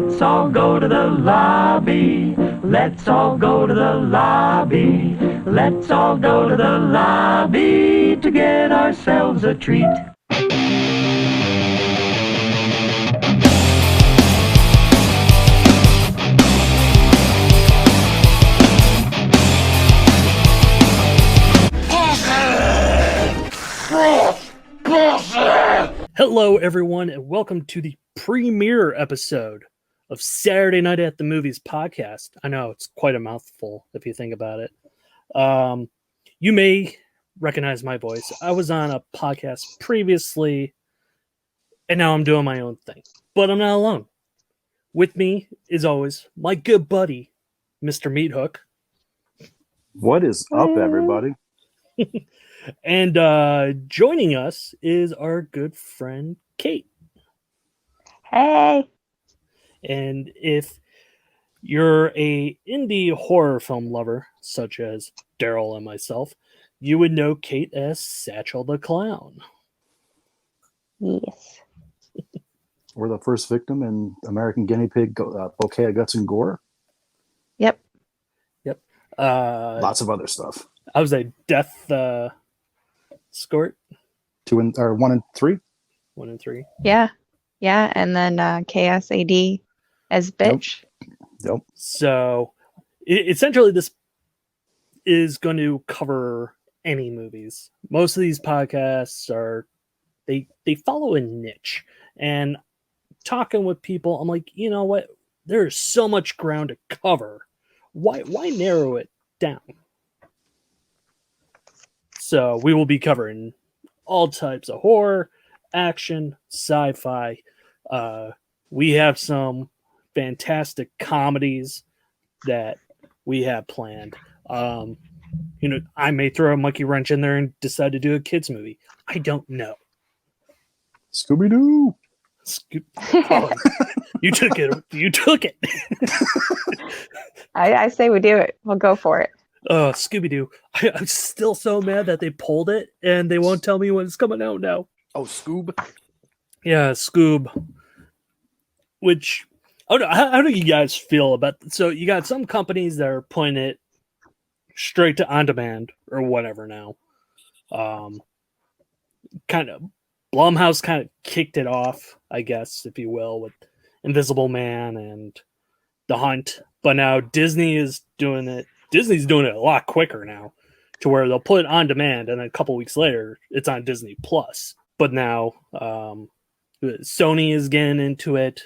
Let's all go to the lobby. Let's all go to the lobby. Let's all go to the lobby to get ourselves a treat. Hello, everyone, and welcome to the premiere episode of Saturday Night at the Movies podcast. I know it's quite a mouthful if you think about it. You may recognize my voice. I was on a podcast previously, and now I'm doing my own thing. But I'm not alone. With me, as always, my good buddy, Mr. Meathook. What is up, everybody? And joining us is our good friend, Cayt. Hey. And if you're a indie horror film lover, such as Daryl and myself, you would know Cayt as Satchel the Clown. Yes. We're the first victim in American Guinea Pig Bouquet of Guts and Gore. Yep. Lots of other stuff. I was a death escort. 1 and 3. 1 and 3. Yeah. And then KSAD as bitch. Yep. So essentially, this is going to cover any movies. Most of these podcasts they follow a niche. And talking with people, I'm like, you know what? There's so much ground to cover. Why narrow it down? So we will be covering all types of horror, action, sci-fi. We have some fantastic comedies that we have planned. I may throw a monkey wrench in there and decide to do a kids movie. I don't know. Scooby-Doo. Oh, you took it. You took it. I say we do it. We'll go for it. Oh, Scooby-Doo. I'm still so mad that they pulled it and they won't tell me when it's coming out now. Oh, Scoob. Yeah, Scoob. Which, how do you guys feel about? So you got some companies that are putting it straight to on demand or whatever now. Kind of Blumhouse kind of kicked it off, I guess, if you will, with Invisible Man and The Hunt. But now Disney is doing it. Disney's doing it a lot quicker now, to where they'll put it on demand, and then a couple weeks later, it's on Disney Plus. But now Sony is getting into it,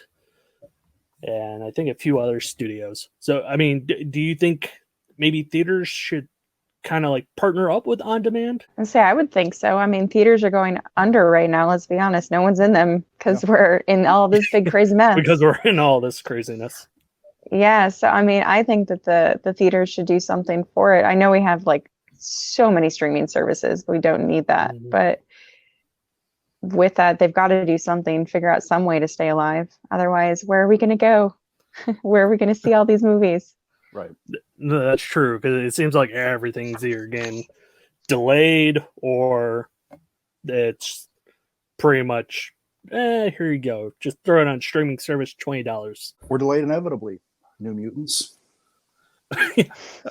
and I think a few other studios. So, I mean, do you think maybe theaters should kind of like partner up with on demand? I would think so. I mean, theaters are going under right now. Let's be honest. No one's in them because we're in all this big crazy mess. Because we're in all this craziness. Yeah. So, I mean, I think that the theaters should do something for it. I know we have like so many streaming services. We don't need that. Mm-hmm. But with that, they've got to do something, figure out some way to stay alive. Otherwise, where are we going to go? Where are we going to see all these movies? Right. No, that's true, because it seems like everything's either getting delayed or it's pretty much, here you go. Just throw it on streaming service, $20. We're delayed inevitably. New Mutants.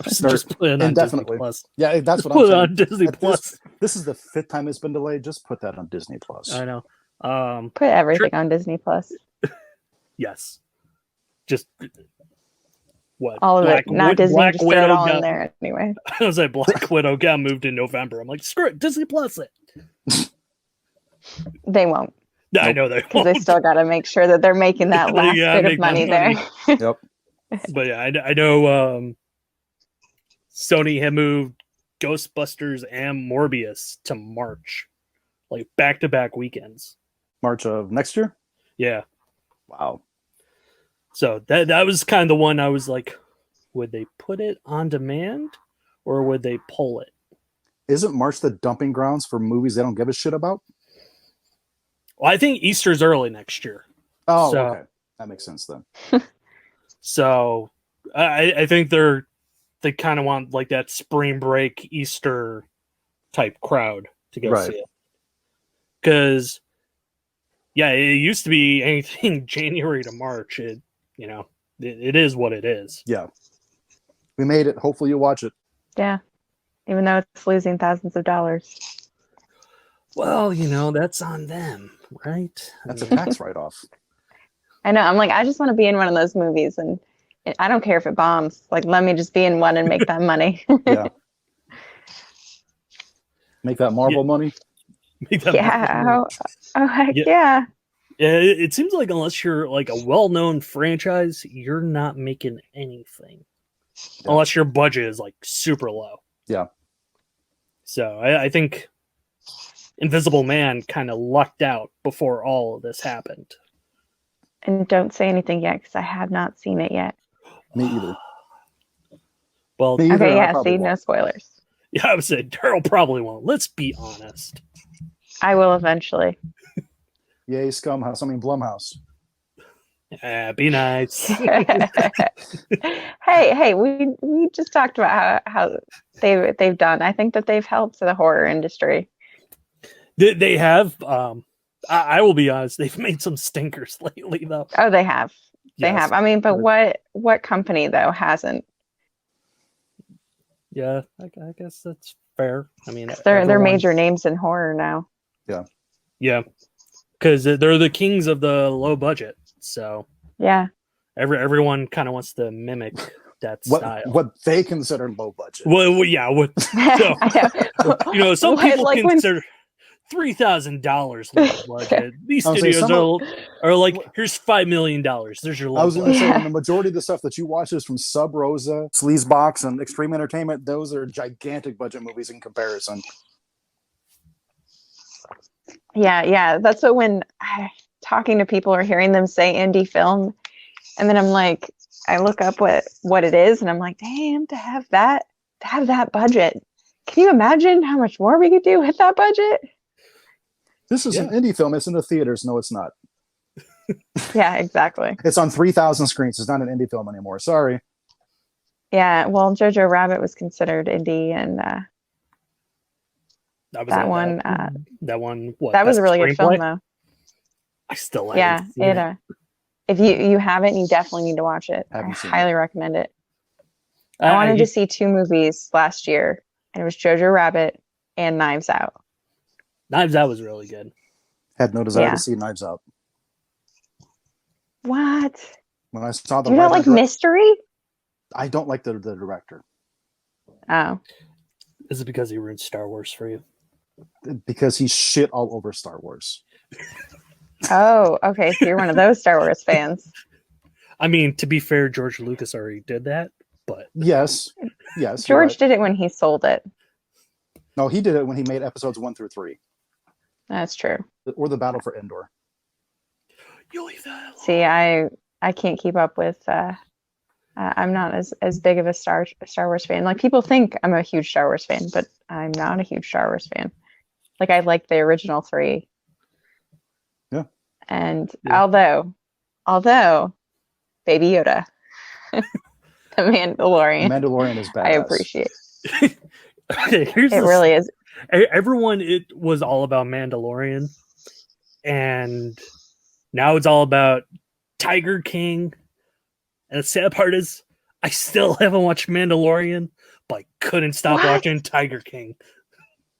Just put it on indefinitely. Disney Plus. Yeah, that's what Put it I'm saying. on Disney Plus. This is the 5th time it's been delayed. Just put that on Disney Plus. I know. Put everything on Disney Plus. Yes. Just what? All of it. Not Disney, Black just throw it all got, in there anyway. I was like, Black Widow got moved in November. I'm like, screw it, Disney Plus it. They won't. Yeah, I know they Because won't. they still got to make sure that they're making that last bit of money there. Yep. But yeah, I know Sony had moved Ghostbusters and Morbius to March, like back-to-back weekends. March of next year? Yeah. Wow. So that was kind of the one I was like, would they put it on demand or would they pull it? Isn't March the dumping grounds for movies they don't give a shit about? Well, I think Easter's early next year. Oh, So- okay. That makes sense then. So I think they kind of want like that spring break Easter type crowd to go Right. see it. Because, yeah, it used to be anything January to March. you know, it is what it is. Yeah. We made it. Hopefully you watch it. Yeah. Even though it's losing thousands of dollars. Well, you know, that's on them, right? That's a tax write-off. I know. I'm like, I just want to be in one of those movies, and I don't care if it bombs. Like, let me just be in one and make that money. Yeah. Make that Marvel money. Make that Yeah. Marvel Oh, heck Yeah. yeah. Yeah, it seems like unless you're like a well-known franchise, you're not making anything. Yeah. Unless your budget is like super low. Yeah. So I think Invisible Man kind of lucked out before all of this happened. And don't say anything yet, because I have not seen it yet. Me either. Well, Me either. Okay, I yeah, probably see, no won't. spoilers. yeah, I would say Daryl probably won't. Let's be honest. I will eventually. Yay, Scumhouse. I mean, Blumhouse. Be nice. hey, we just talked about how they've done. I think that they've helped the horror industry. They have. I will be honest. They've made some stinkers lately, though. Oh, they have. They Yes. have. I mean, but what company though hasn't? Yeah, I guess that's fair. I mean, 'Cause they're everyone- major names in horror now. Yeah, because they're the kings of the low budget. So Yeah. everyone kind of wants to mimic that style. What they consider low budget. Well, yeah. What I know. you know, some What, people like when- consider $3,000 low budget. These I was saying studios are like, here's $5 million. There's your I low was going to budget. say, Yeah. the majority of the stuff that you watch is from Sub Rosa, Sleazebox, and Extreme Entertainment. Those are gigantic budget movies in comparison. Yeah. That's what when talking to people or hearing them say indie film, and then I'm like, I look up what it is, and I'm like, damn, to have that budget. Can you imagine how much more we could do with that budget? This is an indie film. It's in the theaters. No, it's not. Yeah, exactly. It's on 3,000 screens. It's not an indie film anymore. Sorry. Yeah, well, Jojo Rabbit was considered indie, and that one. That one. What? That was Best a really good film, screenplay? though. I still Yeah, haven't seen it. if you haven't, you definitely need to watch it. I Haven't seen highly recommend it. I wanted to see two movies last year, and it was Jojo Rabbit and Knives Out. Knives Out was really good. Had no desire Yeah. to see Knives Out. What? When I saw the Do you not like mystery? I don't like the director Oh, Is it because he ruined Star Wars for you? because he's shit all over Star Wars. oh, okay. So you're one of those Star Wars fans. I mean, to be fair, George Lucas already did that, but Yes. You're George right. did it when he sold it. No, he did it when he made episodes 1 through 3, That's true. or the Battle for Endor. you leave that alone. See, I can't keep up with. I'm not as big of a Star Wars fan. Like people think I'm a huge Star Wars fan, but I'm not a huge Star Wars fan. Like I like the original 3. Yeah. And Yeah. although Baby Yoda, the Mandalorian, Mandalorian is badass. I appreciate. Okay, here's It really is. everyone. It was all about Mandalorian, and now it's all about Tiger King. And the sad part is, I still haven't watched Mandalorian, but I couldn't stop What? watching Tiger King.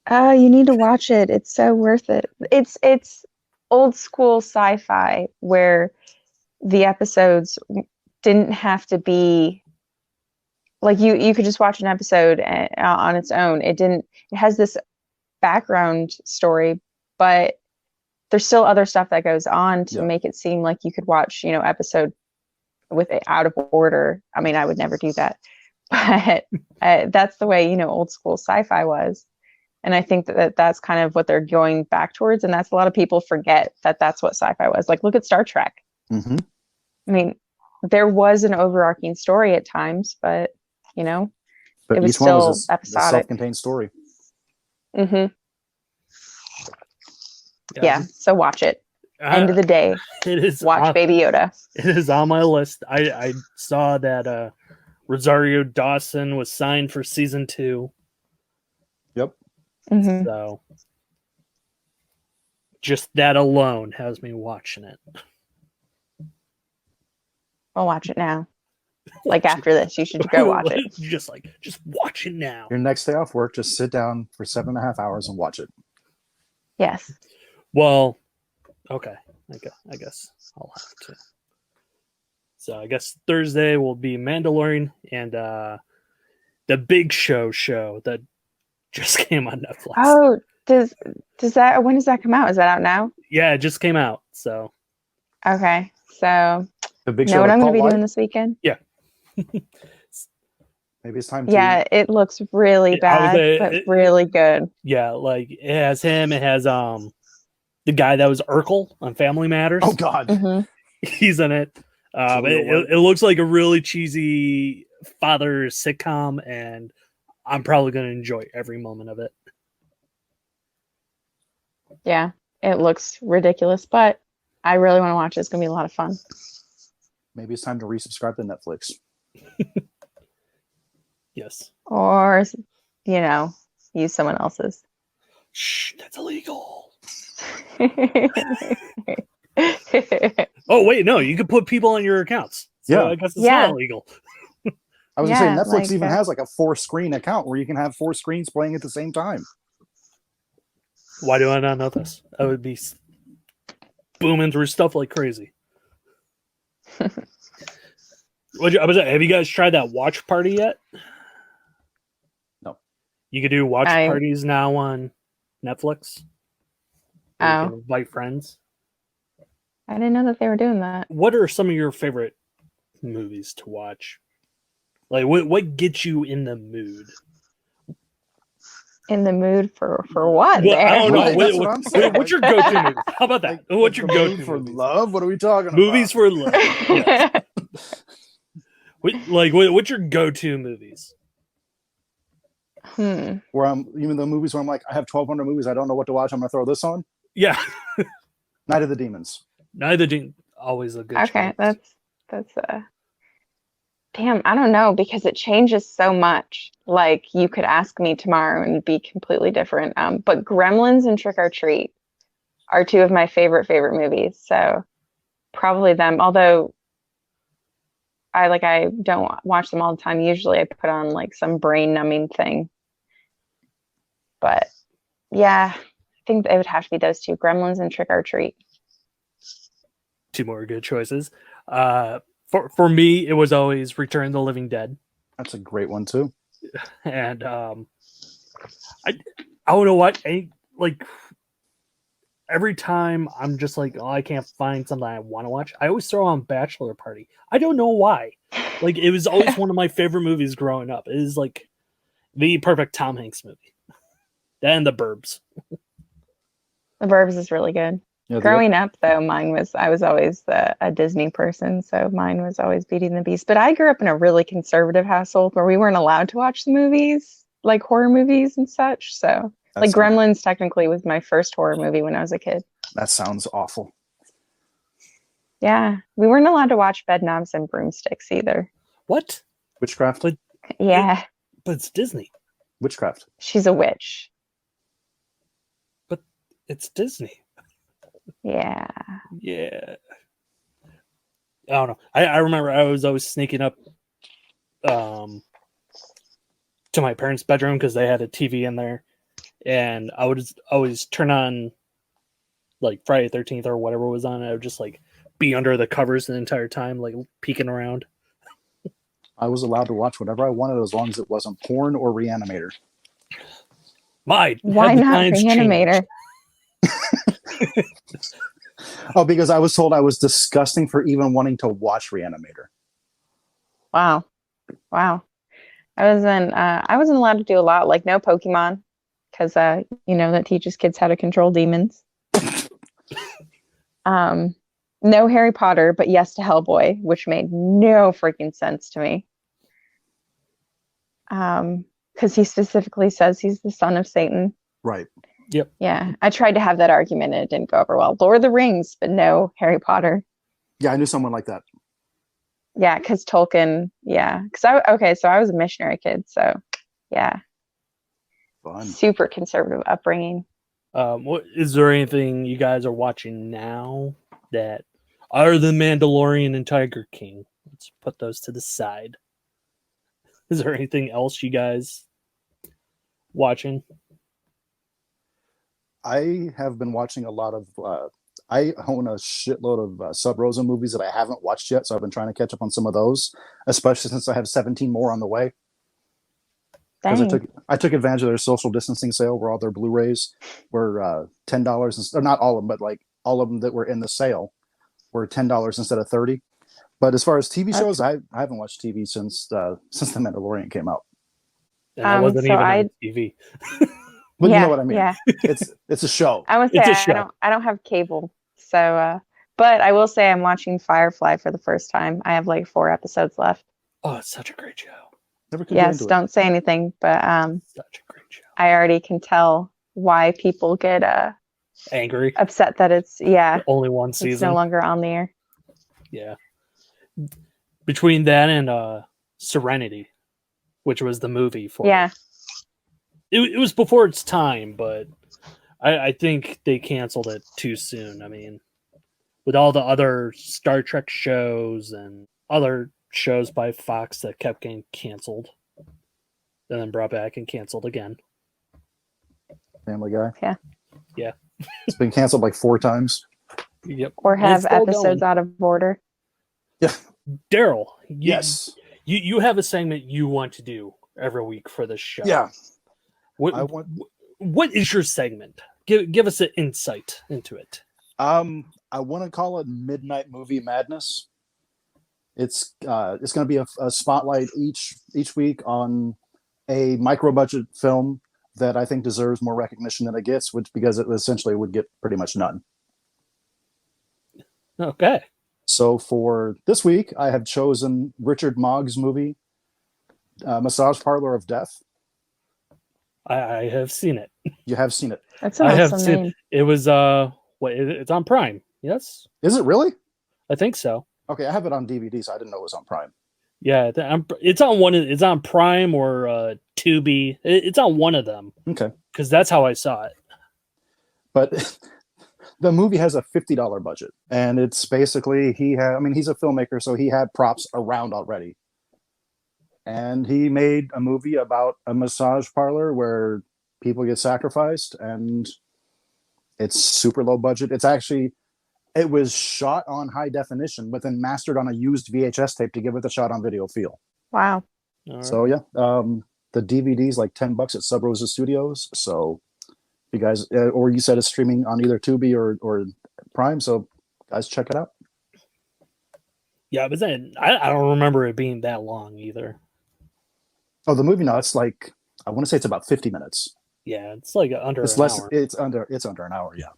Oh, you need to watch it. It's so worth it. It's old school sci-fi where the episodes didn't have to be like you could just watch an episode on its own. It has this background story, but there's still other stuff that goes on to make it seem like you could watch, episode with it out of order. I mean, I would never do that, but that's the way, old school sci-fi was. And I think that's kind of what they're going back towards. And that's a lot of people forget that that's what sci-fi was. Like, look at Star Trek. Mm-hmm. I mean, there was an overarching story at times, but But it was each one was still a episodic. self-contained story. Mm-hmm. Yeah. So watch it. End of the day, it is watch Baby Yoda. It is on my list. I saw that Rosario Dawson was signed for season 2. Yep. Mm-hmm. So just that alone has me watching it. We'll watch it now. Like after this, you should go watch it. Just watch it now. Your next day off work, just sit down for 7.5 hours and watch it. Yes. Well, okay. I guess I'll have to. So I guess Thursday will be Mandalorian and the Big Show that just came on Netflix. Oh, does that? When does that come out? Is that out now? Yeah, it just came out. So Okay, so The Big know Show. what like I'm going to Paul be doing White? this weekend? Maybe it's time to. Yeah, it looks really bad, but really good. Yeah, like it has him. It has the guy that was Urkel on Family Matters. Oh God. Mm-hmm. He's in it. It looks like a really cheesy father sitcom, and I'm probably going to enjoy every moment of it. Yeah, it looks ridiculous, but I really want to watch it. It's going to be a lot of fun. Maybe it's time to resubscribe to Netflix. Yes. Or, use someone else's. Shh, that's illegal. Oh wait, no, you could put people on your accounts. So Yeah. I guess it's not illegal. I was gonna Yeah, say Netflix like, even has like a 4-screen account where you can have 4 screens playing at the same time. Why do I not know this? I would be booming through stuff like crazy. Have you guys tried that watch party yet? No. You could do watch parties now on Netflix. You can invite friends. I didn't know that they were doing that. What are some of your favorite movies to watch? Like, what gets you in the mood? In the mood for what? Well, I don't know. Right, that's what I'm saying. What's your go-to movie? How about that? Like, What's your the go-to mood for movies? love? What are we talking Movies about? for love. Yes. What's your go-to movies? Where I'm even the movies where I'm like, I have 1,200 movies, I don't know what to watch. I'm gonna throw this on. Yeah. Night of the Demons. Always a good Okay, choice. that's damn, I don't know, because it changes so much. Like, you could ask me tomorrow and it'd be completely different. But Gremlins and Trick or Treat are two of my favorite movies. So probably them. Although I don't watch them all the time. Usually I put on like some brain numbing thing. But yeah, I think it would have to be those two, Gremlins and Trick or Treat. Two more good choices. For me, it was always Return of the Living Dead. That's a great one too. And I don't know what, like every time I'm just like, oh, I can't find something I want to watch, I always throw on Bachelor Party. I don't know why. Like, it was always one of my favorite movies growing up. It is like the perfect Tom Hanks movie. And The Burbs. The Burbs is really good. Yeah, Growing up, though, I was always a Disney person, so mine was always Beauty and the Beast. But I grew up in a really conservative household where we weren't allowed to watch the movies, like horror movies and such. So, like, Gremlins technically was my first horror movie when I was a kid. That sounds awful. Yeah, we weren't allowed to watch Bedknobs and Broomsticks either. What? Witchcraft? Yeah. But it's Disney. Witchcraft. She's a witch. But it's Disney. Yeah. Yeah. I don't know. I remember I was always sneaking up to my parents' bedroom because they had a TV in there. And I would always turn on like Friday the 13th or whatever was on. I would just like be under the covers the entire time, like peeking around. I was allowed to watch whatever I wanted as long as it wasn't porn or Reanimator. Why not Reanimator? Oh, because I was told I was disgusting for even wanting to watch Reanimator. Wow. I wasn't allowed to do a lot, like no Pokemon, because that teaches kids how to control demons. No Harry Potter, but yes to Hellboy, which made no freaking sense to me. Because he specifically says he's the son of Satan. Right. Yep. Yeah, I tried to have that argument and it didn't go over well. Lord of the Rings, but no Harry Potter. Yeah, I knew someone like that. Yeah, because Tolkien. Yeah, so I was a missionary kid, so yeah. Fun. Super conservative upbringing. What is there anything you guys are watching now that other than Mandalorian and Tiger King? let's put those to the side. Is there anything else you guys watching? I have been watching a lot of. I own a shitload of Sub Rosa movies that I haven't watched yet, so I've been trying to catch up on some of those, especially since I have 17 more on the way. Because I took advantage of their social distancing sale where all their Blu-rays were $10, or not all of them, but like all of them that were in the sale were $10 instead of $30. But as far as TV shows, I haven't watched TV since The Mandalorian came out. And I wasn't even on TV. But you know what I mean. Yeah. It's a show. I would say I don't have cable, so but I will say I'm watching Firefly for the first time. I have like 4 episodes left. Oh, it's such a great show. Yes, don't say anything, but such a great show. I already can tell why people get angry, upset that it's only one season. It's no longer on the air. Yeah. Between that and Serenity, which was the movie for it was before its time, but I think they canceled it too soon. I mean, with all the other Star Trek shows and other shows by Fox that kept getting canceled and then brought back and canceled again. Family Guy. Yeah. It's been canceled like 4 times. Yep. Or have episodes out of order. Yeah. Daryl. Yes. You have a segment you want to do every week for this show. Yeah. What is your segment? Give us an insight into it. I want to call it Midnight Movie Madness. It's going to be a spotlight each week on a micro budget film that I think deserves more recognition than it gets, because it essentially would get pretty much none. Okay. So for this week, I have chosen Richard Moggs' movie, Massage Parlor of Death. I have seen it. You have seen it. That's an awesome name. It was it's on Prime. Yes. Is it really? I think so. Okay, I have it on DVD, so I didn't know it was on Prime. Yeah, it's on one. It's on Prime or Tubi. It's on one of them. Okay, because that's how I saw it. But the movie has a $50 budget, and it's basically he's a filmmaker, so he had props around already, and he made a movie about a massage parlor where people get sacrificed, and it's super low budget. It was shot on high definition, but then mastered on a used VHS tape to give it the shot on video feel. Wow. Right. So yeah, the DVD's like $10 at Sub Rosa Studios. So you guys, or you said it's streaming on either Tubi or Prime. So guys, check it out. Yeah, but then I don't remember it being that long either. Oh, the movie? No, it's like, I want to say it's about 50 minutes. Yeah, it's like under it's an less. hour. It's under an hour. Yeah.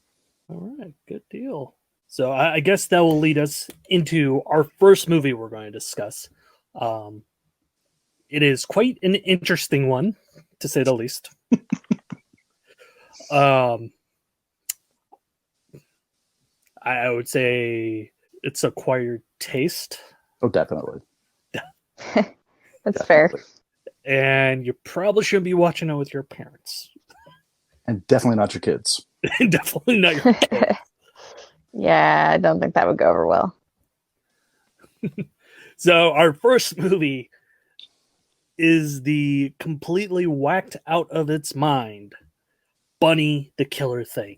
All right, good deal. So I guess that will lead us into our first movie we're going to discuss. It is quite an interesting one, to say the least. I would say it's acquired taste. Oh, definitely. That's fair. And you probably shouldn't be watching it with your parents. And definitely not your kids. Definitely not your kids. Yeah, I don't think that would go over well. So our first movie is the completely whacked out of its mind Bunny the Killer Thing.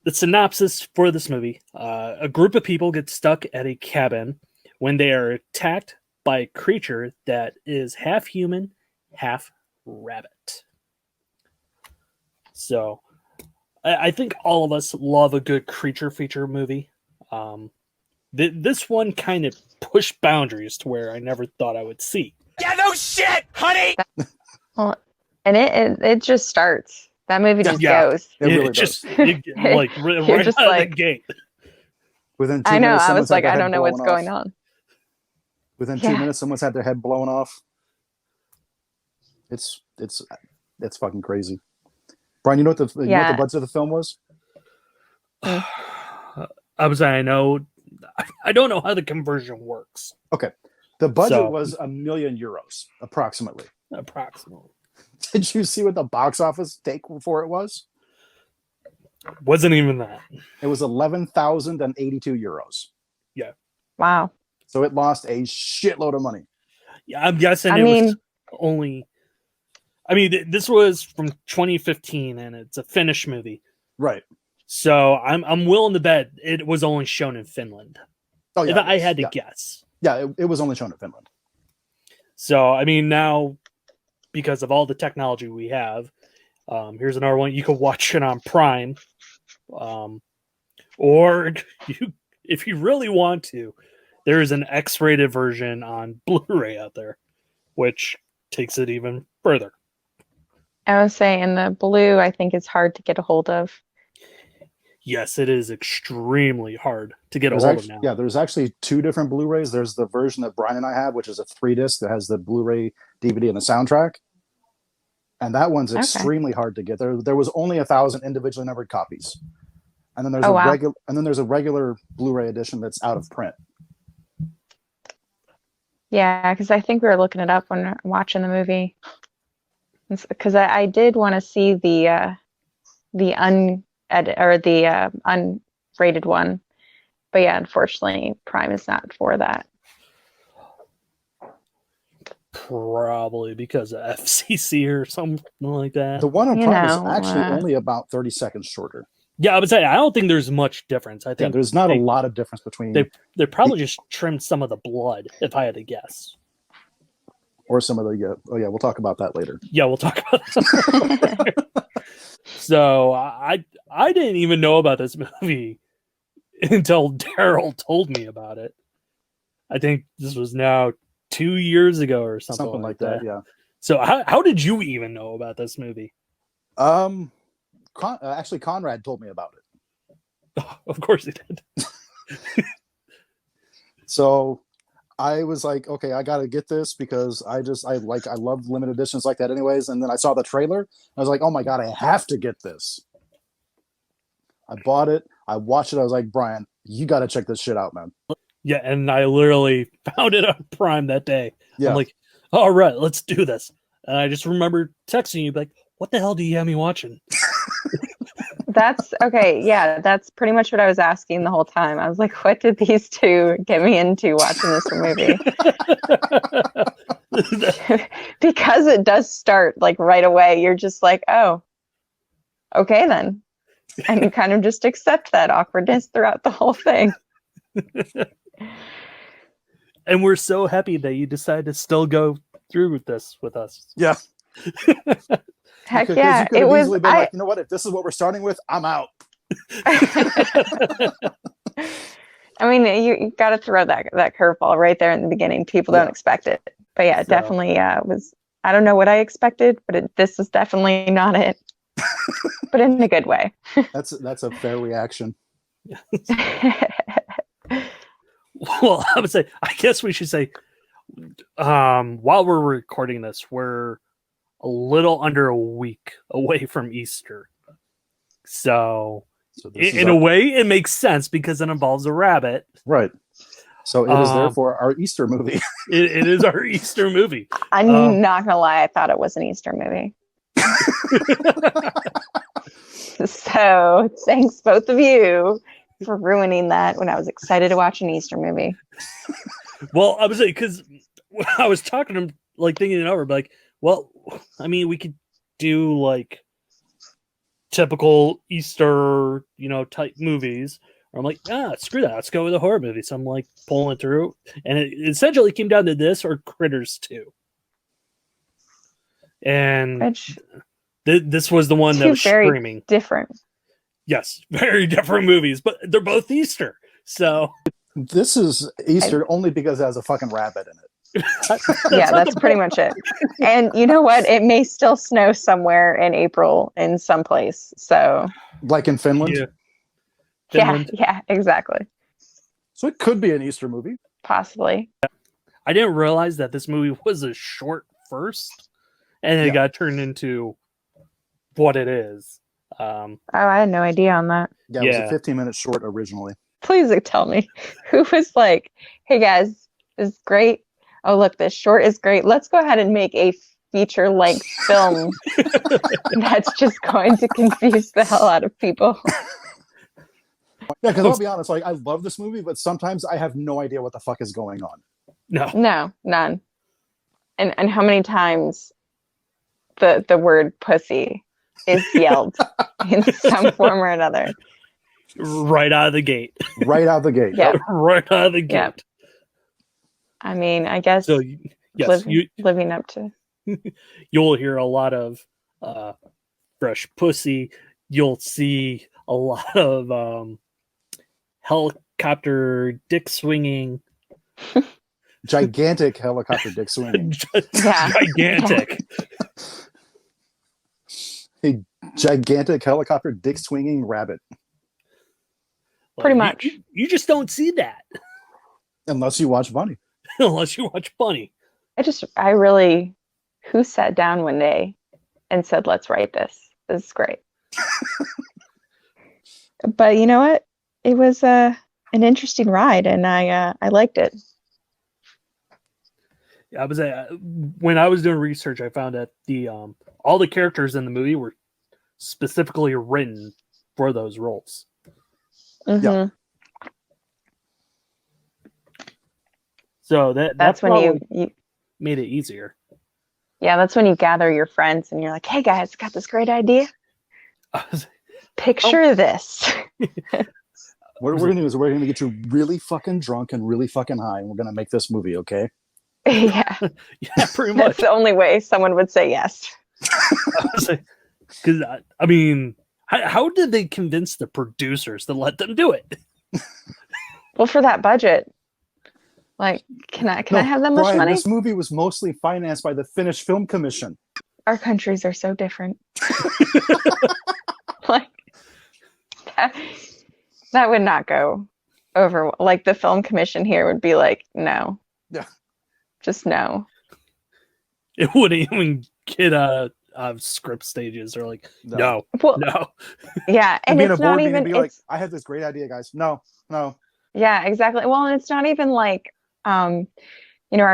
The synopsis for this movie: a group of people get stuck at a cabin when they are attacked by a creature that is half human, half rabbit. So I think all of us love a good creature feature movie. This one kind of pushed boundaries to where I never thought I would see. Yeah, no shit, honey! Well, and it just starts. That movie just goes. It really just does. right just out like, of the gate. Within 2 I know. minutes, I was like, I don't know what's off. going on. Within 2 minutes, someone's had their head blown off. It's fucking crazy. Brian, you know what the budget of the film was? I was saying, I don't know how the conversion works. Okay. The budget was €1 million, approximately. Approximately. Did you see what the box office take for it was? Wasn't even that. It was 11,082 euros. Wow. So it lost a shitload of money. Yeah, I'm guessing was only. I mean, this was from 2015, and it's a Finnish movie. Right. So I'm willing to bet it was only shown in Finland. Oh yeah. If I had to guess. Yeah, it was only shown in Finland. So I mean, now because of all the technology we have, here's another one. You can watch it on Prime, or if you really want to, there is an X-rated version on Blu-ray out there, which takes it even further. I was saying the blue, I think, is hard to get a hold of. Yes, it is extremely hard to get a hold of now. Yeah, there's actually 2 different Blu-rays. There's the version that Bryan and I have, which is a 3-disc that has the Blu-ray, DVD, and the soundtrack. And that one's extremely hard to get. There was only 1,000 individually numbered copies. And then there's a regular Blu-ray edition that's out of print. Yeah, because I think we were looking it up when watching the movie. Because I did want to see the unrated one, but yeah, unfortunately, Prime is not for that. Probably because of FCC or something like that. The one on Prime is actually only about 30 seconds shorter. Yeah, I would say I don't think there's much difference. I think there's not a lot of difference between. They probably just trimmed some of the blood, if I had to guess. Or some of the we'll talk about that later. Yeah, we'll talk about that. So I didn't even know about this movie until Daryl told me about it. I think this was now 2 years ago or something like that. Yeah. So how did you even know about this movie? Actually, Conrad told me about it. Oh, of course he did. So I was like, okay, I got to get this because I love limited editions like that anyways. And then I saw the trailer. I was like, oh my God, I have to get this. I bought it. I watched it. I was like, Bryan, you got to check this shit out, man. Yeah. And I literally found it on Prime that day. Yeah. I'm like, all right, let's do this. And I just remember texting you like, what the hell do you have me watching? That's okay. Yeah, that's pretty much what I was asking the whole time. I was like, what did these two get me into watching this movie? Because it does start like right away. You're just like, oh, okay then. And you kind of just accept that awkwardness throughout the whole thing. And we're so happy that you decided to still go through with this with us. Yeah. Heck yeah. It was been like, you know what? If this is what we're starting with, I'm out. I mean, you got to throw that curveball right there in the beginning. People don't expect it. But yeah, definitely was. I don't know what I expected, but this is definitely not it. But in a good way. That's a fair reaction. Well, I would say, I guess we should say, while we're recording this, we're a little under a week away from Easter. So in a way, it makes sense because it involves a rabbit. Right. So it is therefore our Easter movie. It is our Easter movie. I'm not going to lie. I thought it was an Easter movie. So thanks both of you for ruining that when I was excited to watch an Easter movie. Well, I was like, because I was talking to him, like thinking it over, like, well, I mean, we could do like typical Easter, type movies. Or I'm like, screw that. Let's go with a horror movie. So I'm like pulling through, and it essentially came down to this or Critters 2. And this was the one that was screaming. Different. Yes, very different movies, but they're both Easter. So this is Easter only because it has a fucking rabbit in it. Yeah, that's pretty much it. And you know what? It may still snow somewhere in April in some place. So, like in Finland? Yeah. Yeah, exactly. So it could be an Easter movie. Possibly. I didn't realize that this movie was a short first, and it got turned into what it is. I had no idea on that. Yeah, it was a 15-minute short originally. Please tell me who was like, hey guys, this is great. Oh, look, this short is great. Let's go ahead and make a feature-length film that's just going to confuse the hell out of people. Yeah, because I'll be honest, like, I love this movie, but sometimes I have no idea what the fuck is going on. No, none. And how many times the word pussy is yelled in some form or another. Right out of the gate. Right out of the gate. Yeah. Right out of the gate. Yep. I mean, I guess So, yes, living up to. You'll hear a lot of fresh pussy. You'll see a lot of helicopter dick swinging. Gigantic helicopter dick swinging. Gigantic. A gigantic helicopter dick swinging rabbit. Pretty much. You just don't see that. Unless you watch Bunny. Unless you watch Bunny. Who sat down one day and said, let's write this? This is great. But you know what? It was an interesting ride, and I liked it. I was when I was doing research, I found that the all the characters in the movie were specifically written for those roles. Mm-hmm. Yeah. So that's when you made it easier. Yeah, that's when you gather your friends and you're like, hey guys, got this great idea. Picture this. What we're gonna do is we're gonna get you really fucking drunk and really fucking high, and we're gonna make this movie, okay? Yeah. Yeah, pretty much. That's the only way someone would say yes. Because I mean, how did they convince the producers to let them do it? Well, for that budget, like, can I have that much Bryan, money? this movie was mostly financed by the Finnish Film Commission. Our countries are so different. Like that would not go over. Like the film commission here would be like, no. Yeah. Just no. It wouldn't even get script stages. They're like, no. Well, no. Yeah, and Be in a it's board not meeting even. and be like, I have this great idea, guys. No. Yeah, exactly. Well, and it's not even like, our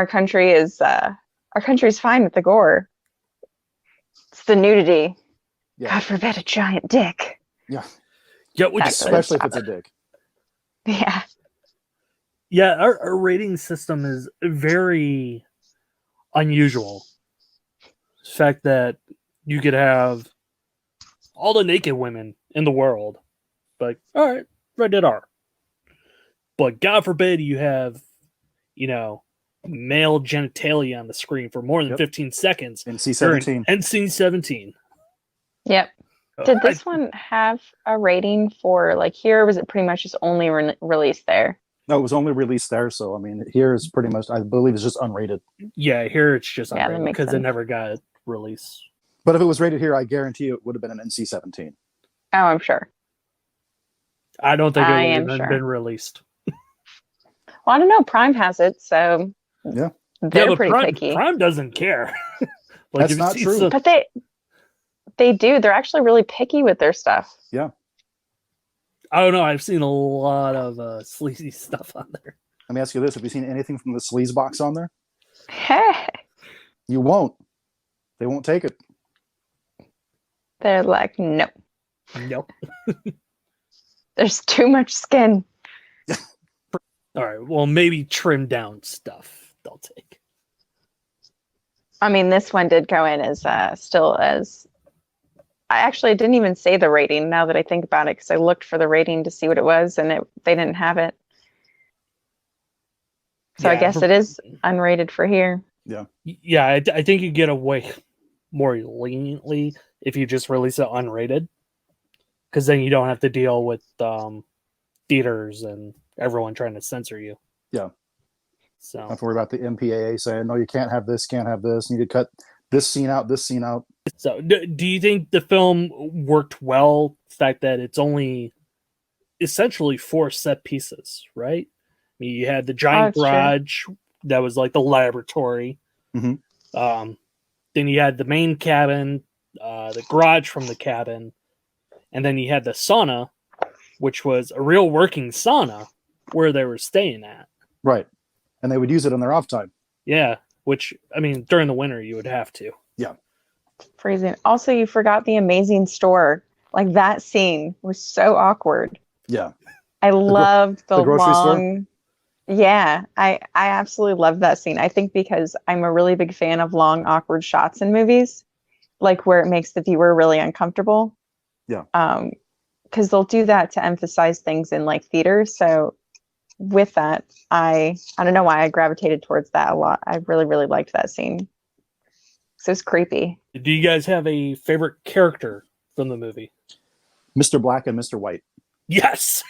country's fine with the gore. It's the nudity. Yeah. God forbid a giant dick. Yeah. Yeah, Especially if it's a dick. Yeah. Yeah, our rating system is very unusual. The fact that you could have all the naked women in the world, like, all right, rated R. But God forbid you have, male genitalia on the screen for more than 15 seconds. NC-17. NC-17. Yep. Did this one have a rating for like here, or was it pretty much just only released there? No, it was only released there, so I mean, here is pretty much, I believe, it's just unrated. Yeah, here it's just Yeah, unrated because it never got released. But if it was rated here, I guarantee it would have been an NC-17. Oh, I'm sure. I don't think it would have been released. Well, I don't know. Prime has it, so yeah, they're pretty picky. Prime doesn't care. That's not true. But they do. They're actually really picky with their stuff. Yeah. I don't know. I've seen a lot of sleazy stuff on there. Let me ask you this. Have you seen anything from the sleaze box on there? Hey. You won't. They won't take it. They're like, no. Nope. There's too much skin. All right. Well, maybe trim down stuff they'll take. I mean, this one did go in as still as. I actually didn't even say the rating now that I think about it, because I looked for the rating to see what it was, and they didn't have it. So yeah, I guess it is unrated for here. Yeah. Yeah, I think you get away more leniently if you just release it unrated, because then you don't have to deal with theaters and everyone trying to censor you. Yeah. So don't have to worry about the MPAA saying, no, you can't have this, can't have this. You need to cut this scene out, this scene out. So do you think the film worked well? The fact that it's only essentially 4 set pieces, right? I mean, you had the giant garage that was like the laboratory. Mm-hmm. Then you had the main cabin, the garage from the cabin, and then you had the sauna, which was a real working sauna where they were staying at. Right. And they would use it on their off time. Yeah, which, I mean, during the winter you would have to. Yeah. Freezing. Also, you forgot the amazing store. Like that scene was so awkward. Yeah. I loved the grocery store? long. Yeah, I absolutely love that scene. I think because I'm a really big fan of long, awkward shots in movies, like where it makes the viewer really uncomfortable. Yeah. Because they'll do that to emphasize things in like theaters. So with that, I don't know why I gravitated towards that a lot. I really, really liked that scene. So it's creepy. Do you guys have a favorite character from the movie? Mr. Black and Mr. White. Yes.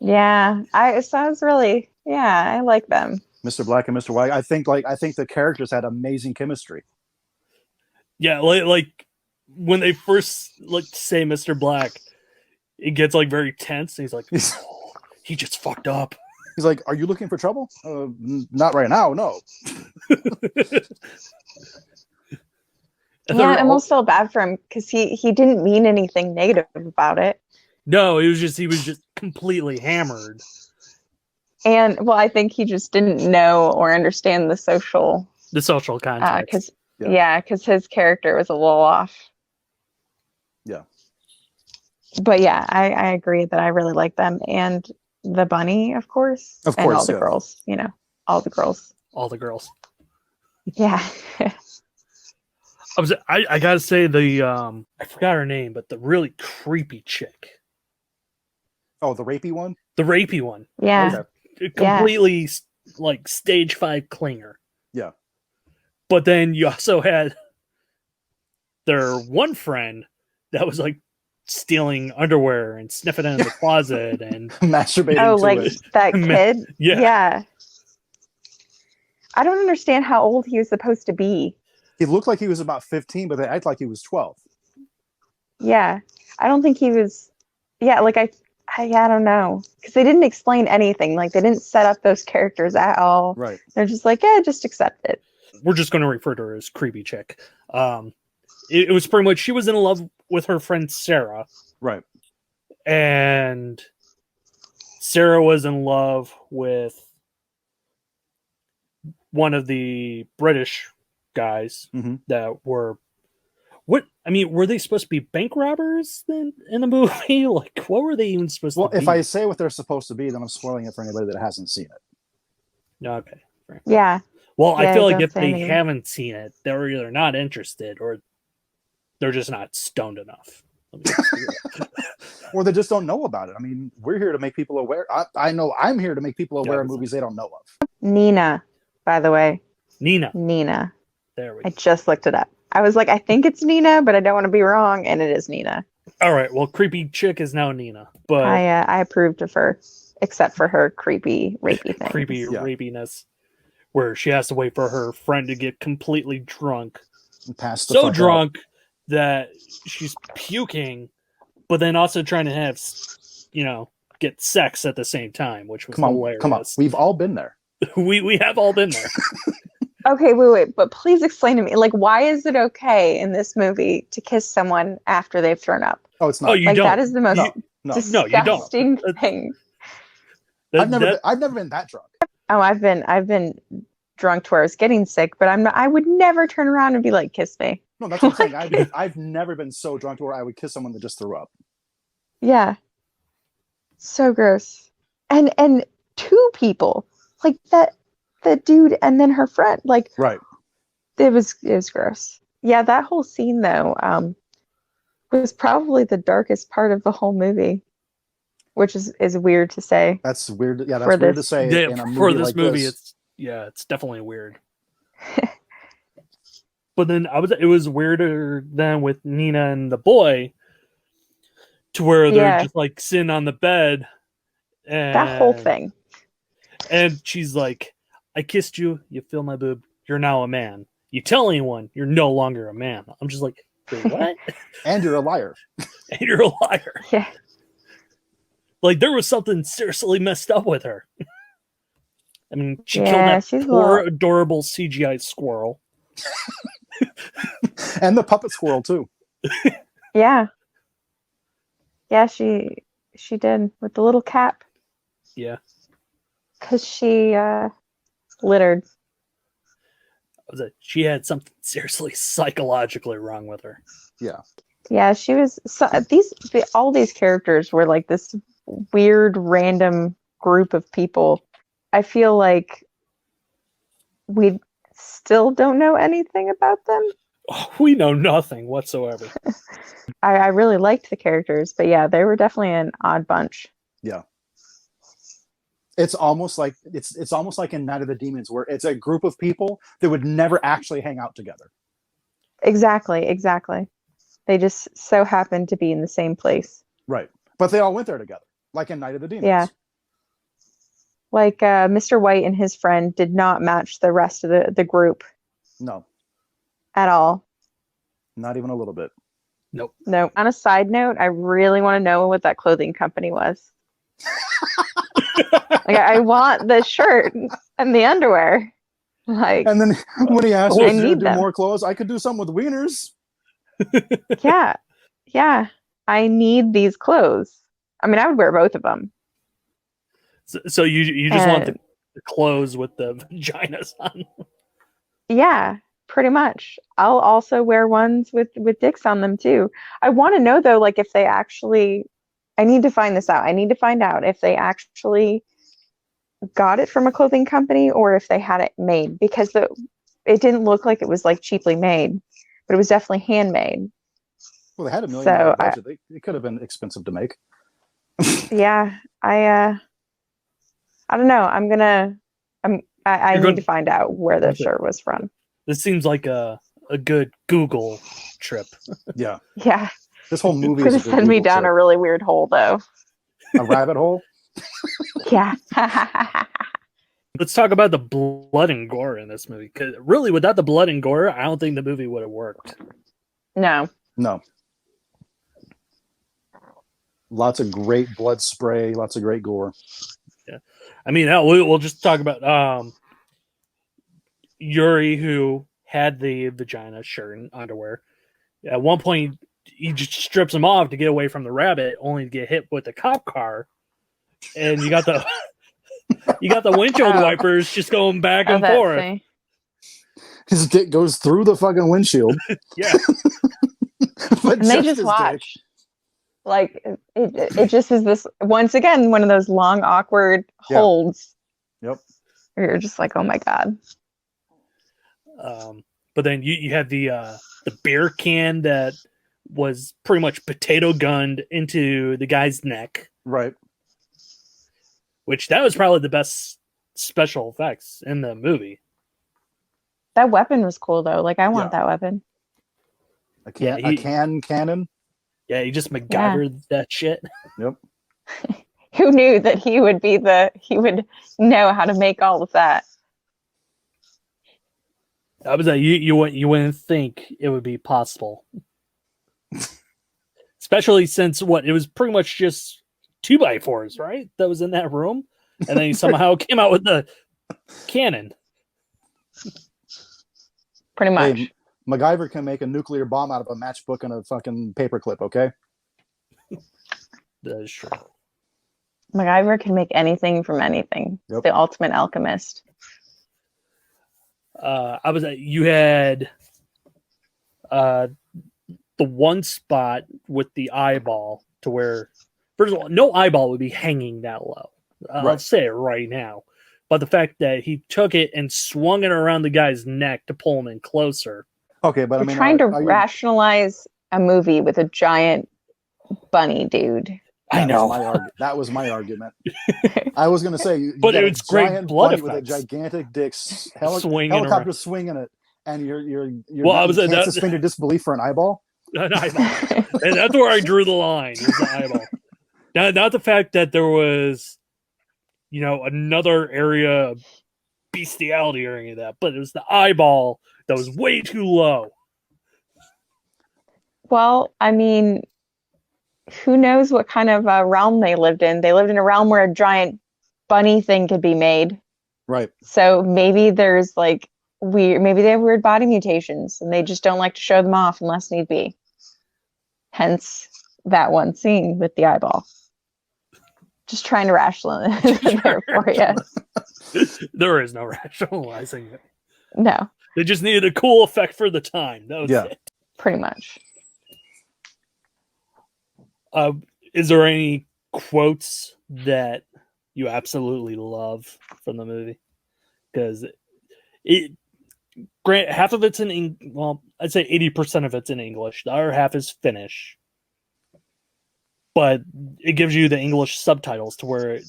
Yeah, so I was really, I like them. Mr. Black and Mr. White. I think the characters had amazing chemistry. Yeah, like when they first like say Mr. Black, it gets like very tense. And he's like, oh, he just fucked up. He's like, "Are you looking for trouble? Not right now, no." Yeah, I almost felt bad for him because he didn't mean anything negative about it. No, he was just completely hammered. And well, I think he just didn't know or understand the social context. Because his character was a little off. Yeah. But yeah, I agree that I really like them. And the bunny, of course. Of and course, all the girls, all the girls. All the girls. Yeah. I gotta say I forgot her name, but the really creepy chick. Oh, the rapey one? The rapey one. Yeah. Okay. Completely like stage 5 clinger. Yeah. But then you also had their one friend that was like stealing underwear and sniffing it in the closet and masturbating. Oh, to like it. that kid? Yeah. I don't understand how old he was supposed to be. He looked like he was about 15, but they act like he was 12. Yeah. I don't think he was. Yeah, like I don't know. Because they didn't explain anything. Like they didn't set up those characters at all. Right. They're just like, yeah, just accept it. We're just going to refer to her as creepy chick. It was pretty much, she was in love with her friend Sarah. Right. And Sarah was in love with one of the British guys that were, were they supposed to be bank robbers then in the movie? Like, what were they even supposed to be? Well, if I say what they're supposed to be, then I'm spoiling it for anybody that hasn't seen it. Okay. Right. Yeah. Well, I feel like if they anything. haven't seen it, they're either not interested or they're just not stoned enough. Or they just don't know about it. I mean, we're here to make people aware. I know I'm here to make people aware of movies they don't know of. Nina, by the way. Nina. There we go. I just looked it up. I was like, I think it's Nina, but I don't want to be wrong, and it is Nina. All right. Well, creepy chick is now Nina, but I approved of her, except for her creepy, rapey thing. Rapiness, where she has to wait for her friend to get completely drunk, so drunk that she's puking, but then also trying to have, get sex at the same time, which was hilarious. Come on, we've all been there. we have all been there. Okay, wait, but please explain to me, like, why is it okay in this movie to kiss someone after they've thrown up? Oh, it's not. Oh, you like don't. That is the most disgusting thing. I've never been that drunk. Oh, I've been drunk to where I was getting sick, but I would never turn around and be like, kiss me. No, that's what I'm saying. I've never been so drunk to where I would kiss someone that just threw up. Yeah. So gross. And two people, like that dude and then her friend, like, right. It was gross. Yeah, that whole scene though was probably the darkest part of the whole movie, which is weird to say. That's weird. Yeah, that's weird to say. Yeah, in a movie for this like movie, this. it's definitely weird. But then it was weirder than with Nina and the boy, to where they're just like sitting on the bed, and that whole thing. And she's like, "I kissed you. You feel my boob. You're now a man. You tell anyone, you're no longer a man." I'm just like, wait, what? And you're a liar. And you're a liar. Yeah. Like there was something seriously messed up with her. I mean, she killed that poor, adorable CGI squirrel. And the puppet squirrel too. Yeah. Yeah, she did with the little cap. Yeah. Because she littered. She had something seriously psychologically wrong with her. Yeah, she was. All these characters were like this weird, random group of people. I feel like we still don't know anything about them. Oh, we know nothing whatsoever. I really liked the characters, but yeah, they were definitely an odd bunch. Yeah. It's almost like it's almost like in Night of the Demons, where it's a group of people that would never actually hang out together. Exactly. They just so happened to be in the same place. Right. But they all went there together, like in Night of the Demons. Yeah. Like Mr. White and his friend did not match the rest of the group No, at all. not even a little bit. Nope. No. On a side note, I really want to know what that clothing company was. Like, I want the shirt and the underwear. Like, And then when he asked I me to need do them. more clothes, I could do something with wieners. yeah, I need these clothes. I mean, I would wear both of them. So you just want the clothes with the vaginas on. Yeah, pretty much. I'll also wear ones with dicks on them too. I want to know though, like if they actually. I need to find this out. I need to find out if they actually got it from a clothing company or if they had it made, because it didn't look like it was like cheaply made, but it was definitely handmade. Well, they had $1 million So, budget. It could have been expensive to make. Yeah, I don't know. I need to find out where the shirt was from. This seems like a good Google trip. Yeah. Yeah. This whole movie It's is gonna send me down a really weird hole though. a rabbit hole. Yeah. Let's talk about the blood and gore in this movie. Because really, without the blood and gore, I don't think the movie would have worked. No. Lots of great blood spray, lots of great gore. Yeah, I mean, hell, we'll just talk about Yuri, who had the vagina shirt and underwear. At one point, he just strips him off to get away from the rabbit, only to get hit with a cop car. And you got the windshield wipers just going back and forth. Thing. His dick goes through the fucking windshield. Yeah. But And they just watch. Like it just is this once again one of those long awkward holds. Yep. Where you're just like, oh my god. But then you had the beer can that was pretty much potato gunned into the guy's neck. Right. Which that was probably the best special effects in the movie. That weapon was cool though. Like I want that weapon. A cannon. Yeah, he just MacGyvered that shit. Yep. Who knew that he would know how to make all of that? I was like, you wouldn't think it would be possible. Especially since it was pretty much just 2x4s, right? That was in that room. And then he somehow came out with the cannon. Pretty much. Hey, MacGyver can make a nuclear bomb out of a matchbook and a fucking paperclip, okay? That is true. MacGyver can make anything from anything. Yep. The ultimate alchemist. You had the one spot with the eyeball to where, first of all, no eyeball would be hanging that low. I'll say it right now. But the fact that he took it and swung it around the guy's neck to pull him in closer. Okay, but You're trying to rationalize a movie with a giant bunny dude. I know. That was my argument. I was going to say, but it's great blood effects with a gigantic dick, swinging helicopter around. swinging it, and you're can't suspend your disbelief for an eyeball. An eyeball, and that's where I drew the line. Was the eyeball. Not the fact that there was, another area of bestiality or any of that, but it was the eyeball that was way too low. Well, I mean, who knows what kind of realm they lived in? They lived in a realm where a giant bunny thing could be made. Right. So maybe there's maybe they have weird body mutations and they just don't like to show them off unless need be. Hence that one scene with the eyeball. Just trying to rationalize it there for you. There is no rationalizing it. No. They just needed a cool effect for the time. That was Yeah. it. Pretty much. Is there any quotes that you absolutely love from the movie? Because half of it's in I'd say 80% of it's in English. The other half is Finnish, but it gives you the English subtitles to where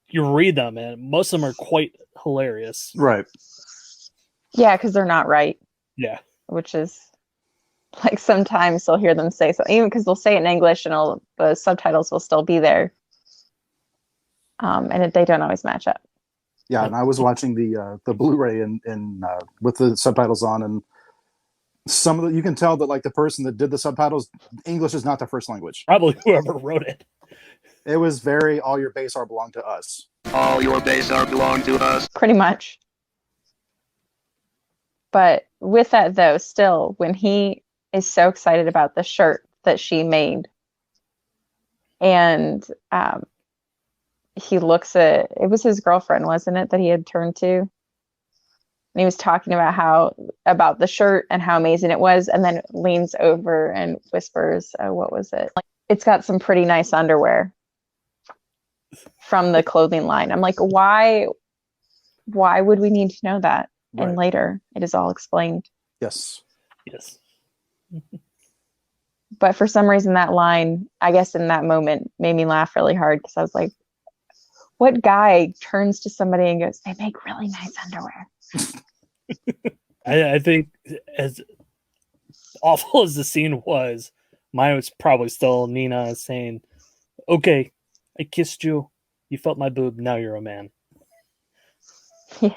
you read them, and most of them are quite hilarious. Right. Yeah, because they're not right. Yeah. Which is like sometimes they'll hear them say so, even because they'll say it in English and the subtitles will still be there. And they don't always match up. Yeah, and I was watching the Blu-ray and with the subtitles on, and some of you can tell that like the person that did the subtitles, English is not their first language. Probably whoever wrote it. It was very all your base are belong to us. All your base are belong to us. Pretty much. But with that though, still, when he is so excited about the shirt that she made, and he looks at, it was his girlfriend, wasn't it, that he had turned to? And he was talking about the shirt and how amazing it was, and then leans over and whispers, what was it? Like, it's got some pretty nice underwear from the clothing line. I'm like, why would we need to know that? Right. And later it is all explained. Yes. Yes. But for some reason that line, I guess in that moment, made me laugh really hard because I was like, what guy turns to somebody and goes, they make really nice underwear? I think as awful as the scene was, mine was probably still Nina saying, okay, I kissed you. You felt my boob. Now you're a man. Yeah.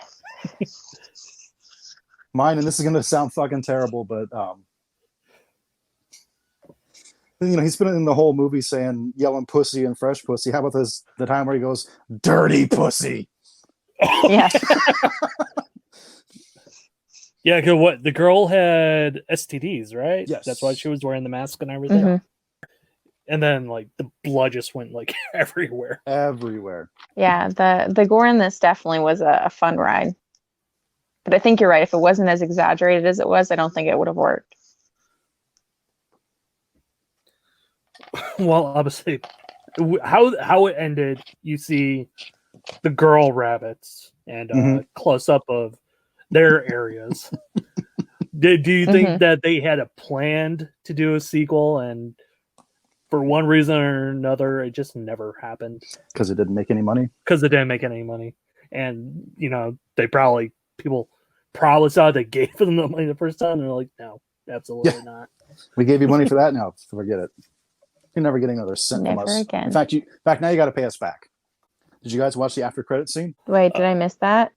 Mine, and this is going to sound fucking terrible, but he's been in the whole movie saying yelling pussy and fresh pussy. How about the time where he goes dirty pussy? Yeah. Yeah, because what the girl had STDs, right? Yes. That's why she was wearing the mask and everything. Mhm. And then like the blood just went like everywhere. Everywhere. Yeah, the gore in this definitely was a fun ride. But I think you're right. If it wasn't as exaggerated as it was, I don't think it would have worked. Well, obviously, how it ended, you see the girl rabbits and close up of their areas. Do you think that they had a planned to do a sequel, and for one reason or another, it just never happened? Because it didn't make any money. Because it didn't make any money, and people probably saw they gave them the money the first time, and they're like, no, absolutely not. We gave you money for that. Now forget it. You're never getting another cent from us. Never again. In fact, now you got to pay us back. Did you guys watch the after credit scene? Wait, did I miss that?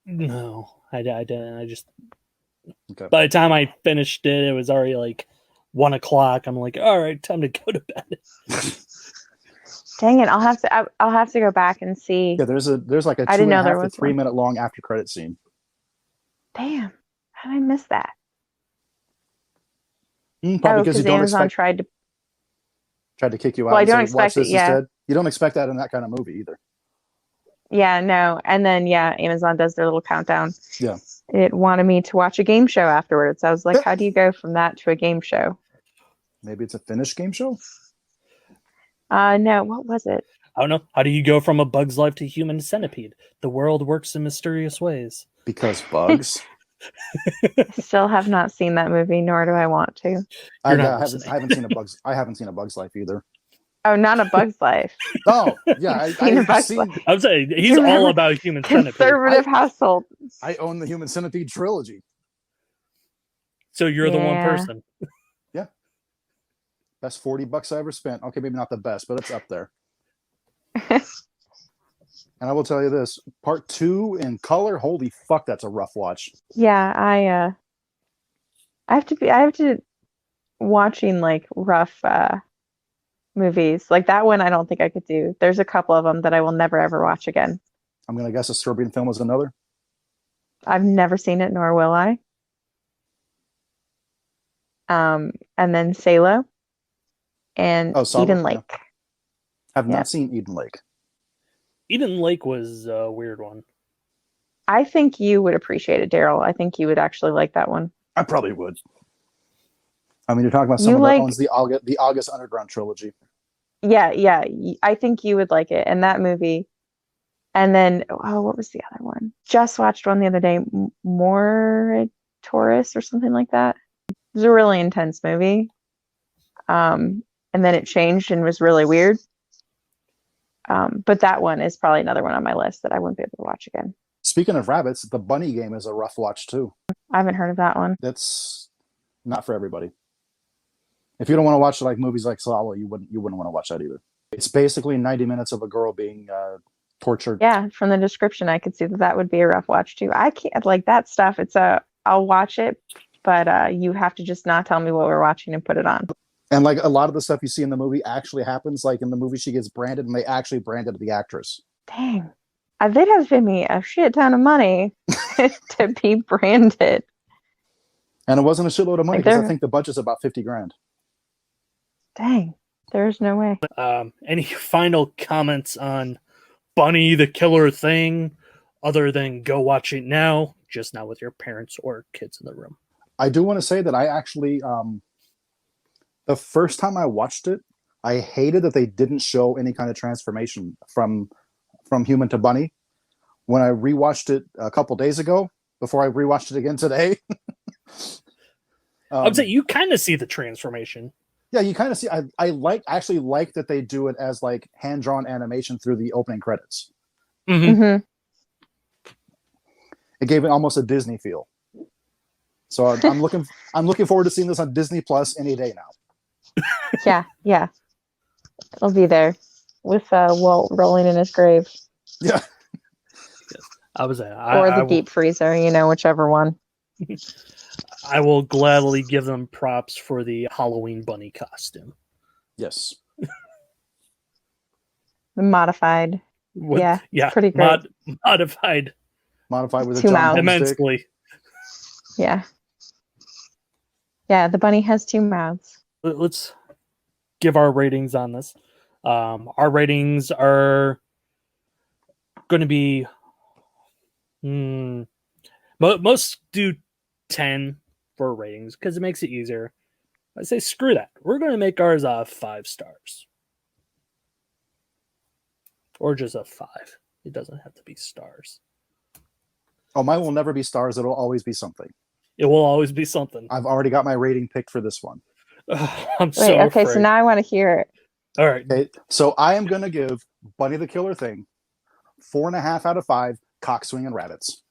No, I didn't. I just Okay. by the time I finished it, it was already like 1 o'clock. I'm like, all right, time to go to bed. Dang it! I'll have to go back and see. Yeah, there's like a I didn't know 2.5 there to was 3 one. minute long after credit scene. Damn, how did I miss that? Probably because you don't Amazon expect tried to kick you out. Well, I and don't say, watch expect it, this yeah. instead. You don't expect that in that kind of movie either. Yeah, no. And then, yeah, Amazon does their little countdown. Yeah. It wanted me to watch a game show afterwards. I was like, how do you go from that to a game show? Maybe it's a Finnish game show. No, what was it? I don't know. How do you go from a bug's life to human centipede? The world works in mysterious ways. Because bugs. Still have not seen that movie, nor do I want to. I not haven't seen a bugs. I haven't seen a Bug's Life either. Oh, not A Bug's Life. Oh yeah, Seen A I've Bug's seen. Life. I'm saying he's all about human centipede. Conservative household. I own the Human Centipede trilogy. So you're the one Yeah. person. Best $40 I ever spent. Okay, maybe not the best, but it's up there. And I will tell you this: part 2 in color. Holy fuck, that's a rough watch. Yeah, I have to watching like rough movies like that one. I don't think I could do. There's a couple of them that I will never ever watch again. I'm gonna guess a Serbian film was another. I've never seen it, nor will I. And then Salo and Salo, Eden yeah. Lake. Have Yeah. not seen Eden Lake. Eden Lake was a weird one. I think you would appreciate it, Daryl. I think you would actually like that one. I probably would. I mean, you're talking about You someone like- that owns the August Underground trilogy. Yeah. I think you would like it. And that movie. And then, what was the other one? Just watched one the other day, More Taurus or something like that. It was a really intense movie. And then it changed and was really weird. But that one is probably another one on my list that I wouldn't be able to watch again. Speaking of rabbits, the bunny game is a rough watch too. I haven't heard of that one. That's not for everybody. If you don't want to watch like movies like Salo, you wouldn't want to watch that either. It's basically 90 minutes of a girl being tortured. Yeah, from the description, I could see that would be a rough watch too. I can't like that stuff. I'll watch it, but you have to just not tell me what we're watching and put it on. And like a lot of the stuff you see in the movie actually happens. Like in the movie, she gets branded, and they actually branded the actress. Dang, they'd have to pay me a shit ton of money to be branded. And it wasn't a shitload of money Like because I they're- think the budget's about $50,000. Dang, there's no way. Any final comments on Bunny the Killer Thing other than go watch it now, just not with your parents or kids in the room? I do want to say that I actually, the first time I watched it, I hated that they didn't show any kind of transformation from human to bunny. When I rewatched it a couple days ago, before I rewatched it again today, I would say you kind of see the transformation. Yeah, you kind of see. I actually like that they do it as like hand drawn animation through the opening credits. Mm-hmm. Mm-hmm. It gave it almost a Disney feel. So I'm looking forward to seeing this on Disney Plus any day now. Yeah. It'll be there with Walt rolling in his grave. Yeah. I was Or the deep freezer, whichever one. I will gladly give them props for the Halloween bunny costume. Yes. The modified. Yeah, pretty great. Modified with a Two John mouths. Holmes stick. immensely. Yeah. Yeah, the bunny has two mouths. Let's give our ratings on this. Our ratings are going to be most do 10 for ratings because it makes it easier. I say screw that. We're going to make ours 5 stars. Or just a 5. It doesn't have to be stars. Oh, mine will never be stars. It'll always be something. It will always be something. I've already got my rating picked for this one. I'm Wait, so okay, afraid. so now I want to hear it. All right. Okay, so I am going to give Bunny the Killer Thing 4.5 out of 5 cockswinging rabbits.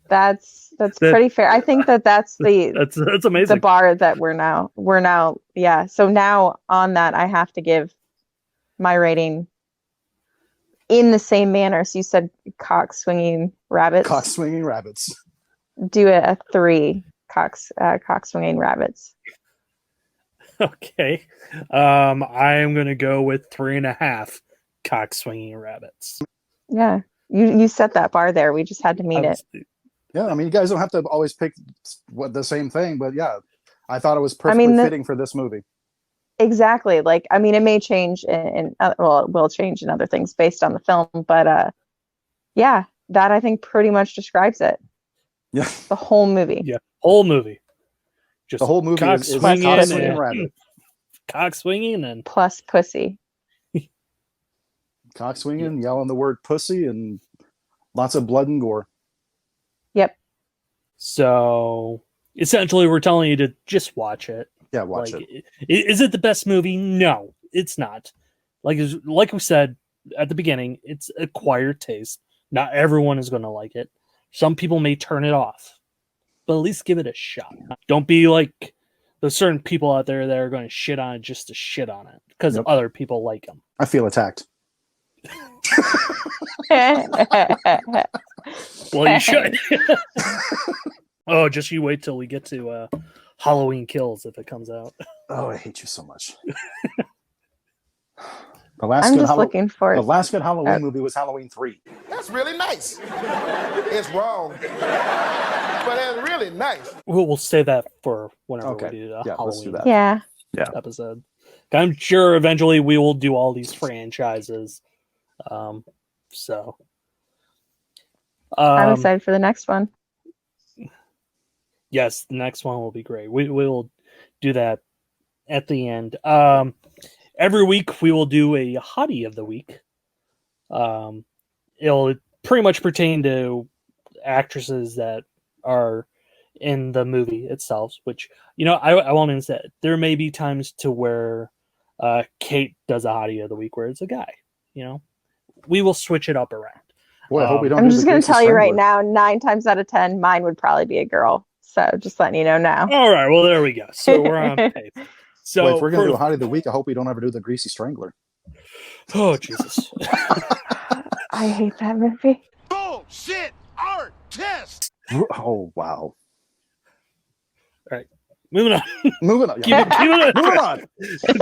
That's pretty fair. I think that's the That's amazing. the bar that we're now yeah. So now on that I have to give my rating in the same manner. So you said cock swinging rabbits. Cockswinging rabbits. Do it a 3 cock swinging rabbits. Okay. I am going to go with 3.5 cock swinging rabbits. Yeah. You set that bar there. We just had to meet it. Yeah, I mean, you guys don't have to always pick the same thing, but yeah, I thought it was perfectly fitting for this movie. Exactly. Like, I mean, it may change it will change in other things based on the film, but yeah, that I think pretty much describes it. Yeah, the whole movie. Yeah, whole movie. Just the whole movie cock is swinging cockswinging and rabbit. cock swinging and Plus pussy. Cockswinging, yelling the word pussy, and lots of blood and gore. Yep. So essentially, we're telling you to just watch it. Yeah, watch it. Is it the best movie? No, it's not. Like we said at the beginning, it's acquired taste. Not everyone is going to like it. Some people may turn it off, but at least give it a shot. Don't be like there's certain people out there that are going to shit on it just to shit on it because other people like them. I feel attacked. Well, you should. Oh, just you wait till we get to Halloween Kills if it comes out. Oh, I hate you so much. The last I'm good just looking for the it. last good Halloween movie was Halloween 3. That's really nice. It's wrong, but it's really nice. We'll say that for whenever Okay. we do Yeah, let's do Halloween that. episode. I'm sure eventually we will do all these franchises. So I'm excited for the next one. Yes, the next one will be great. We will do that at the end. Every week we will do a hottie of the week. It'll pretty much pertain to actresses that are in the movie itself, which, I won't even say it. There may be times to where Cayt does a hottie of the week where it's a guy. We will switch it up around. Boy, I hope we don't. I'm do just the going to Greasy tell you right Strangler. now, 9 times out of 10, mine would probably be a girl. So just letting you know now. All right, well, there we go. So we're on pace. So Boy, if we're going to do a hottie of the week, I hope we don't ever do the Greasy Strangler. Oh, Jesus. I hate that movie. Bullshit artist. Oh, wow. Moving on. Moving on. Keep it Moving on.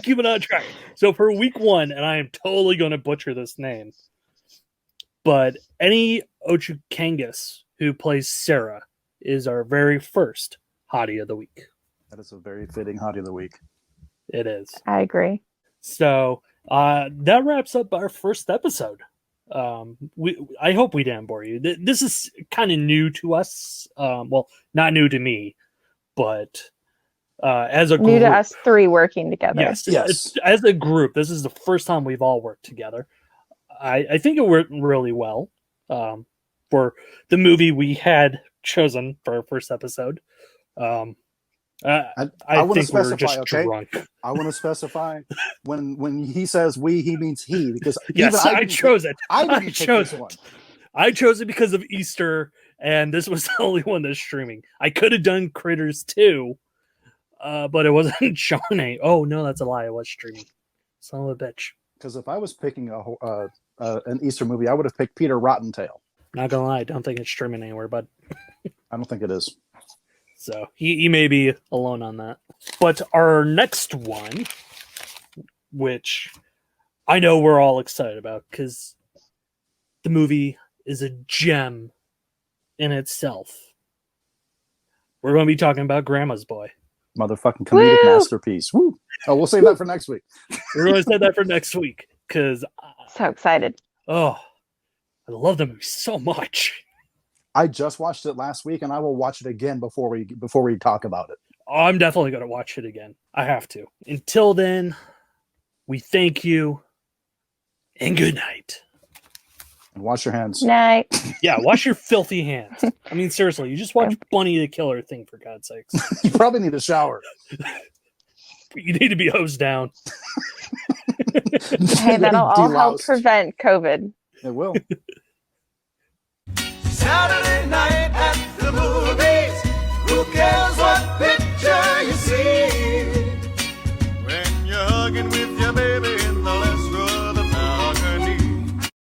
Keep it on track. So for week 1, and I am totally going to butcher this name, but Eni Ochukangas, who plays Sarah, is our very first hottie of the week. That is a very fitting hottie of the week. It is. I agree. So that wraps up our first episode. I hope we didn't bore you. This is kind of new to us. Well, not new to me, but as a group, New to us 3 working together. Yes. As a group, this is the first time we've all worked together. I think it worked really well for the movie we had chosen for our first episode. I think we were just drunk. I want to specify when he says we, he means he, because yes, I chose it. I chose it. I chose it because of Easter, and this was the only one that's streaming. I could have done Critters 2, but it wasn't showing. Oh no, that's a lie. It was streaming. Son of a bitch. Because if I was picking an Easter movie, I would have picked Peter Rottentail. Not gonna lie, I don't think it's streaming anywhere, but I don't think it is. So he may be alone on that. But our next one, which I know we're all excited about, because the movie is a gem in itself. We're going to be talking about Grandma's Boy. Motherfucking comedic masterpiece. Woo! Oh, we'll save that for next week. We're going to save that for next week, because So excited. I love the movie so much. I just watched it last week, and I will watch it again before we talk about it. I'm definitely going to watch it again. I have to. Until then, we thank you, and good night. And wash your hands. Night. Yeah, wash your filthy hands. I mean, seriously, you just watched Bunny the Killer thing, for God's sakes. You probably need a shower. You need to be hosed down. Hey, that'll all help prevent COVID. It will. Saturday night at the movies. Who cares what